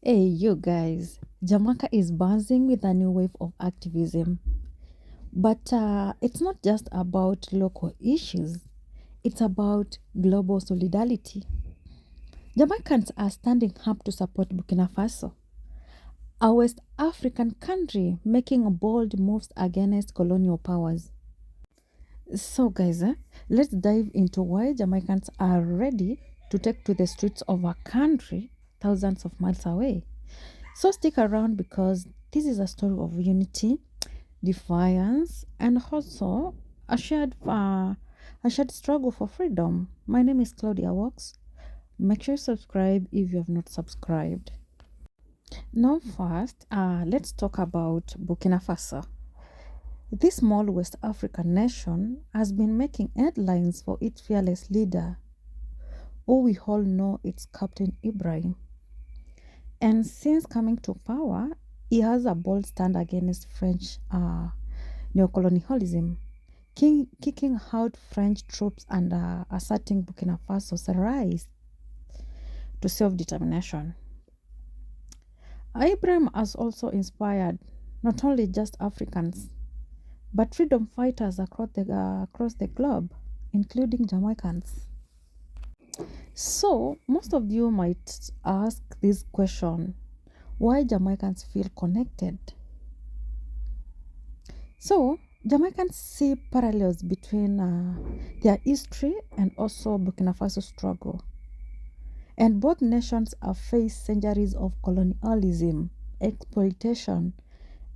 Hey, you guys, Jamaica is buzzing with a new wave of activism. But it's not just about local issues, it's about global solidarity. Jamaicans are standing up to support Burkina Faso, a West African country making bold moves against colonial powers. So, guys, let's dive into why Jamaicans are ready to take to the streets of a country thousands of miles away. So stick around because this is a story of unity, defiance, and also a shared struggle for freedom. My name is Claudia Walks. Make sure you subscribe if you have not subscribed. Now, first, let's talk about Burkina Faso. This small West African nation has been making headlines for its fearless leader, who we all know it's Captain Ibrahim. And since coming to power, he has a bold stand against French neocolonialism, kicking out French troops and asserting Burkina Faso's rise to self-determination. Ibrahim has also inspired not only just Africans, but freedom fighters across the globe, including Jamaicans. So, most of you might ask this question: why Jamaicans feel connected? So, Jamaicans see parallels between their history and also Burkina Faso struggle. And both nations have faced centuries of colonialism, exploitation,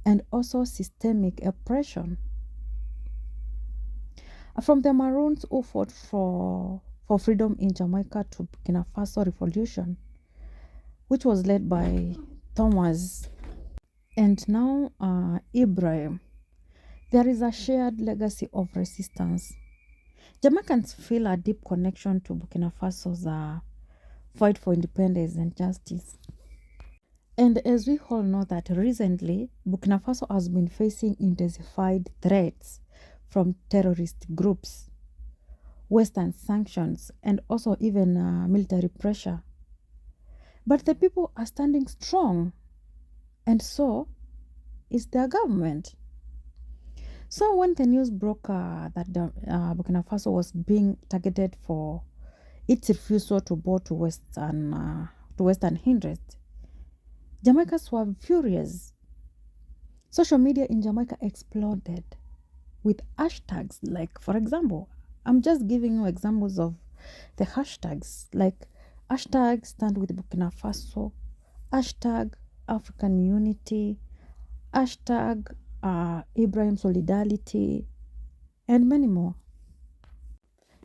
and also systemic oppression. From the Maroons who fought for freedom in Jamaica to Burkina Faso revolution, which was led by Thomas and now Ibrahim, there is a shared legacy of resistance. Jamaicans feel a deep connection to Burkina Faso's fight for independence and justice. And as we all know that recently, Burkina Faso has been facing intensified threats from terrorist groups, Western sanctions, and also even military pressure. But the people are standing strong, and so is their government. So when the news broke that Burkina Faso was being targeted for its refusal to bow to Western interests, Jamaicans were furious. Social media in Jamaica exploded with hashtags like, for example, I'm just giving you examples of the hashtags like hashtag stand with Burkina Faso, hashtag African unity, hashtag Ibrahim solidarity, and many more.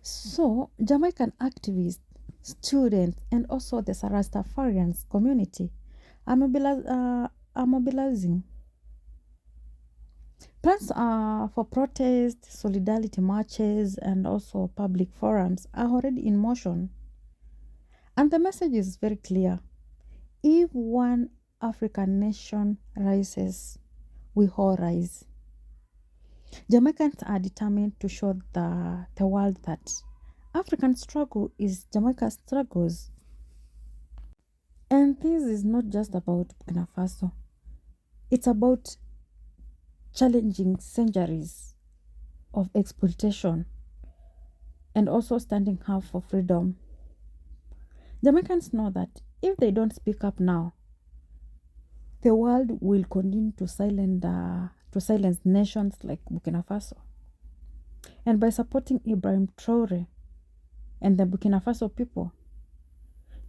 So, Jamaican activists, students, and also the Rastafarians community are mobilizing. Plans for protests, solidarity marches, and also public forums are already in motion. And the message is very clear. If one African nation rises, we all rise. Jamaicans are determined to show the world that African struggle is Jamaica's struggles. And this is not just about Burkina Faso. It's about challenging centuries of exploitation and also standing up for freedom. Jamaicans know that if they don't speak up now, the world will continue to silence nations like Burkina Faso. And by supporting Ibrahim Traore and the Burkina Faso people,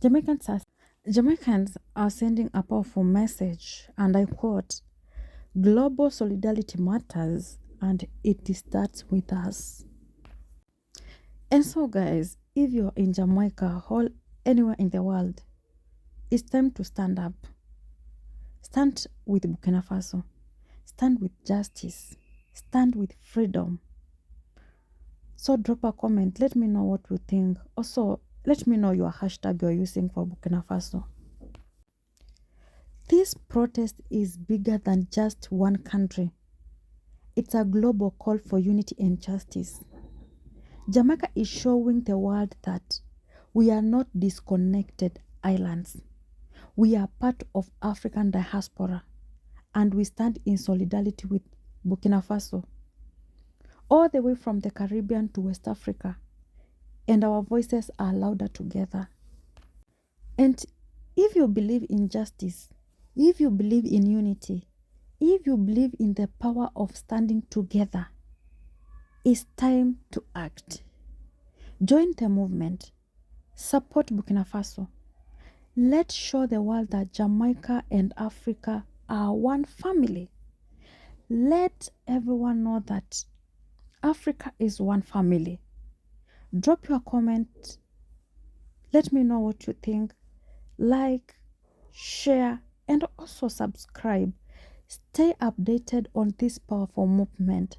Jamaicans are sending a powerful message, and I quote, global solidarity matters and it starts with us. And so, guys, if you're in Jamaica or anywhere in the world, it's time to stand up. Stand with Burkina Faso. Stand with justice. Stand with freedom. So drop a comment. Let me know what you think. Also, let me know your hashtag you're using for Burkina Faso. This protest is bigger than just one country. It's a global call for unity and justice. Jamaica is showing the world that we are not disconnected islands. We are part of African diaspora and we stand in solidarity with Burkina Faso, all the way from the Caribbean to West Africa, and our voices are louder together. And if you believe in justice, if you believe in unity, if you believe in the power of standing together, it's time to act. Join the movement. Support Burkina Faso. Let's show the world that Jamaica and Africa are one family. Let everyone know that Africa is one family. Drop your comment. Let me know what you think. Like, share, and also subscribe. Stay updated on this powerful movement.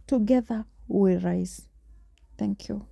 Together we rise. Thank you.